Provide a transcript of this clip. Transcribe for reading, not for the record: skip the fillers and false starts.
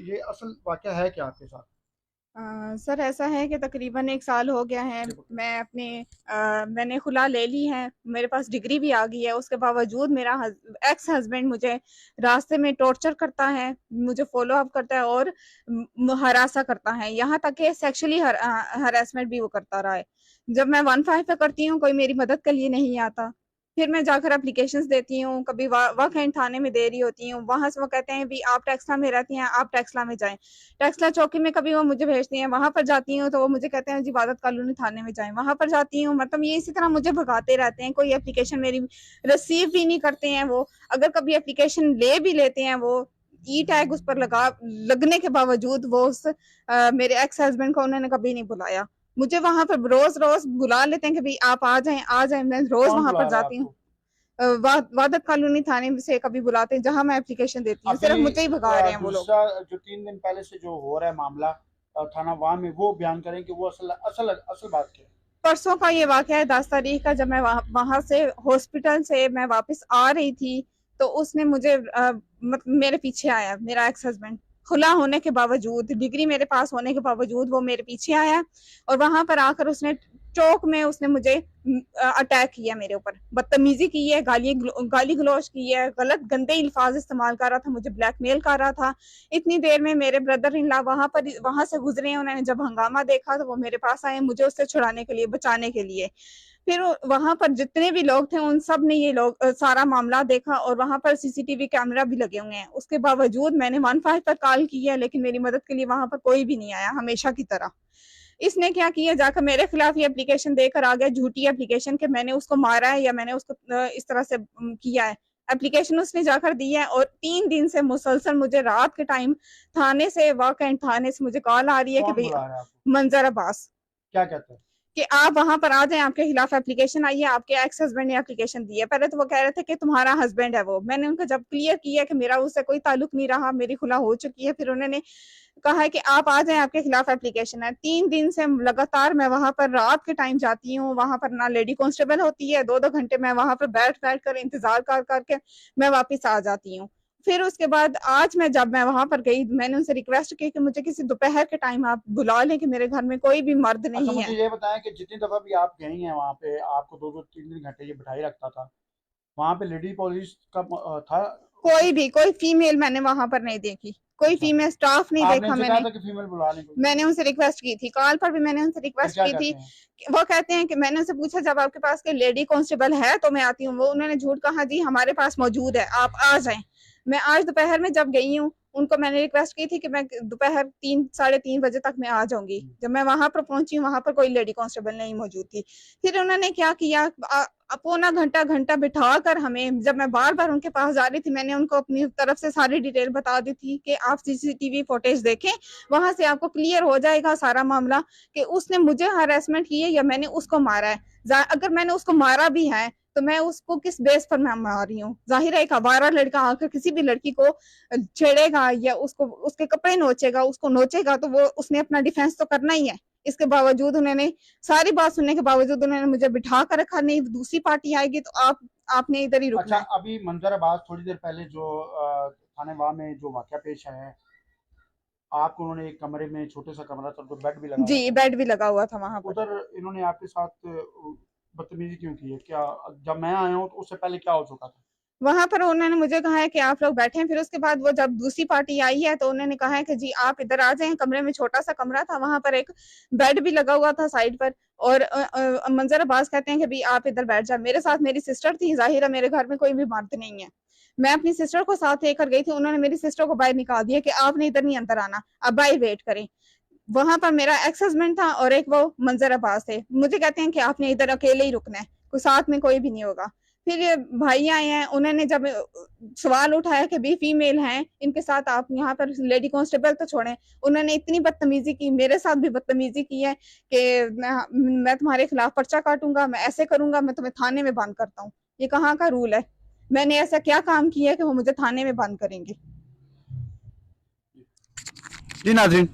ये असल वाक़या है क्या आपके साथ? सर ऐसा है कि तकरीबन 1 साल हो गया है। मैं अपने मैंने खुला ले ली है, मेरे पास डिग्री भी आ गई है, उसके बावजूद मेरा एक्स हस्बैंड मुझे रास्ते में टॉर्चर करता है, मुझे फॉलो अप करता है और हरासा करता है, यहाँ तक कि सेक्सुअली हरासमेंट भी वो करता रहा है। जब मैं 15 पे करती हूँ कोई मेरी मदद के लिए नहीं आता, फिर मैं जाकर एप्लीकेशंस देती हूँ, कभी वक्त एंड थाने में दे रही होती हूँ, वहां से वो कहते हैं भी आप टेक्सला में रहती हैं, आप टेक्सला में जाएं। टेक्सला चौकी में कभी वो मुझे भेजती हैं, वहां पर जाती हूँ तो वो मुझे कहते हैं जी इबादत कॉलोनी थाने में जाएं, वहां पर जाती हूँ, मतलब ये इसी तरह मुझे भगाते रहते हैं, कोई एप्लीकेशन मेरी रिसीव भी नहीं करते हैं वो। अगर कभी एप्लीकेशन ले भी लेते हैं वो, ई टैग उस पर लगने के बावजूद वो मेरे एक्स हस्बैंड को उन्होंने कभी नहीं बुलाया। मुझे वहां पर रोज रोज बुला लेते हैं कि भाई आप आ जाएं आ जाएं, मैं रोज कौन वहां बुला पर रहा है जाती हूँ। आपको? वादत कॉलोनी थाने से कभी बुलाते हैं जहां मैं एप्लीकेशन देती हूँ, अभी सिर्फ मुझे ही भगा रहे हैं वो लोग। दूसरा जो 3 दिन पहले से जो हो रहा है मामला थाना वाह में, वो बयान करें कि वो असल असल असल बात क्या है? परसों का ये वाकया है, 10 तारीख का, जब मैं वहां से हॉस्पिटल से मैं वापस आ रही थी तो उसने मुझे मेरे पीछे आया, मेरा एक्स हस्बैंड, खुला होने के बावजूद, डिग्री मेरे पास होने के बावजूद वो मेरे पीछे आया और वहां पर आकर उसने चौक में उसने मुझे अटैक किया, मेरे ऊपर बदतमीजी की है, गाली गलौज की है, गलत गंदे अल्फाज इस्तेमाल कर रहा था, मुझे ब्लैकमेल कर रहा था। इतनी देर में मेरे ब्रदर इन लॉ वहां से गुजरे, उन्होंने जब हंगामा देखा तो वो मेरे पास आए मुझे उससे छुड़ाने के लिए, बचाने के लिए। फिर वहां पर जितने भी लोग थे उन सब ने ये लोग सारा मामला देखा और वहां पर सीसीटीवी कैमरा भी लगे हुए हैं। उसके बावजूद मैंने 15 पर कॉल की है लेकिन मेरी मदद के लिए वहां पर कोई भी नहीं आया, हमेशा की तरह। इसने क्या किया, जाकर मेरे खिलाफ ये एप्लीकेशन देकर आ गया, झूठी एप्लीकेशन, कि मैंने उसको मारा है या मैंने उसको इस तरह से किया है। एप्लीकेशन उसने जाकर दी है और 3 दिन से मुसलसल मुझे रात के टाइम थाने से, वाक एंड थाने से मुझे कॉल आ रही है कि कौन भाई बुला रहा है आपको? मंजर अब्बास, क्या कहते हैं? कि आप वहां पर आ जाएं, आपके खिलाफ एप्लीकेशन आई है, आपके एक्स हस्बैंड ने एप्लीकेशन दी है। पहले तो वो कह रहे थे कि तुम्हारा हस्बैंड है वो, मैंने उनको जब क्लियर किया कि मेरा उससे कोई ताल्लुक नहीं रहा, मेरी खुला हो चुकी है, फिर उन्होंने कहा है कि आप आ जाएं, आपके खिलाफ एप्लीकेशन है। 3 दिन से लगातार मैं वहां पर रात के टाइम जाती हूँ, वहां पर ना लेडी कांस्टेबल होती है, 2-2 घंटे मैं वहां पर बैठ बैठ कर इंतजार कर करके मैं वापिस आ जाती हूँ। फिर उसके बाद आज जब मैं वहां पर गई, मैंने उनसे रिक्वेस्ट की कि मुझे किसी दोपहर के टाइम आप बुला लें कि मेरे घर में कोई भी मर्द अच्छा, नहीं मुझे है। ये बताएं कि जितनी दफ़ा भी आप गई हैं वहाँ पे, आपको 2-2 3-3 घंटे ये बिठाई रखता था, वहाँ पे लेडी पुलिस का था कोई कुछ? भी कोई फीमेल मैंने वहां पर नहीं देखी, कोई अच्छा, फीमेल स्टाफ नहीं आपने देखा इनसे कहा मैंने। था कि फीमेल बुला लें कोई? मैंने उनसे रिक्वेस्ट की थी, कॉल पर भी मैंने उनसे फिर रिक्वेस्ट क्या की थी। कहते हैं? वो कहते हैं कि मैंने उनसे पूछा जब आपके पास कोई लेडी कांस्टेबल है तो मैं आती हूँ, वो उन्होंने झूठ कहा जी हमारे पास मौजूद है, आप आ जाएं। मैं आज दोपहर में जब गई हूँ, उनको मैंने रिक्वेस्ट की थी कि मैं दोपहर 3-3:30 बजे तक मैं आ जाऊंगी। जब मैं वहां पर पहुंची, वहां पर कोई लेडी कांस्टेबल नहीं मौजूद थी। फिर उन्होंने क्या किया, पौना घंटा घंटा बिठा कर हमें, जब मैं बार बार उनके पास जा रही थी, मैंने उनको अपनी तरफ से सारी डिटेल बता दी थी कि आप सीसीटीवी फुटेज देखें, वहां से आपको क्लियर हो जाएगा सारा मामला कि उसने मुझे हरासमेंट की है या मैंने उसको मारा है। अगर मैंने उसको मारा भी है तो मैं उसको किस बेस पर मैं मार रही हूँ? जाहिर है एक आवारा लड़का आकर किसी भी लड़की को छेड़ेगा या उसको उसके कपड़े नोचेगा, उसको नोचेगा तो वो उसने अपना डिफेंस तो करना ही है। इसके बावजूद उन्होंने, सारी बात सुनने के बावजूद उन्होंने मुझे बिठा कर रखा, नहीं दूसरी पार्टी आएगी तो आपने इधर ही रुकना अच्छा, है। अभी मंजर अब्बास थोड़ी देर पहले जो थाने वाह में जो वाक़या पेश आया है, आपको उन्होंने एक कमरे में, छोटे सा कमरा था, तो बेड भी लगा जी, हुआ था, बेड भी लगा हुआ था वहां पर। उधर इन्होंने आपके साथ बदतमीजी क्यों की है? क्या जब मैं आया हूँ तो उससे पहले क्या हो चुका था? वहां पर उन्होंने मुझे कहा है कि आप लोग बैठे हैं, फिर उसके बाद वो जब दूसरी पार्टी आई है तो उन्होंने कहा है कि जी आप इधर आ जाएं। कमरे में, छोटा सा कमरा था, वहां पर एक बेड भी लगा हुआ था साइड पर, और मंजर अब्बास कहते हैं कि भी आप इधर बैठ जाए। मेरे साथ मेरी सिस्टर थी, जाहिर है मेरे घर में कोई भी मर्द नहीं है, मैं अपनी सिस्टर को साथ लेकर गई थी। उन्होंने मेरी सिस्टर को बाहर निकाल दिया कि आपने इधर नहीं अंदर आना, अब बाहर वेट करें। वहां पर मेरा एक्स हस्बैंड था और एक वो मंजर अब्बास थे, मुझे कहते हैं कि आपने इधर अकेले ही रुकना है, कोई साथ में कोई भी नहीं होगा। फिर ये भाई आए हैं, उन्होंने जब सवाल उठाया कि भी फीमेल हैं इनके साथ, आप यहाँ पर लेडी कांस्टेबल तो छोड़ें, उन्होंने इतनी बदतमीजी की, मेरे साथ भी बदतमीजी की है कि मैं तुम्हारे खिलाफ पर्चा काटूंगा, मैं ऐसे करूंगा, मैं तुम्हें थाने में बंद करता हूँ। ये कहाँ का रूल है? मैंने ऐसा क्या काम किया है कि वो मुझे थाने में बंद करेंगे? जी नाज़रीन,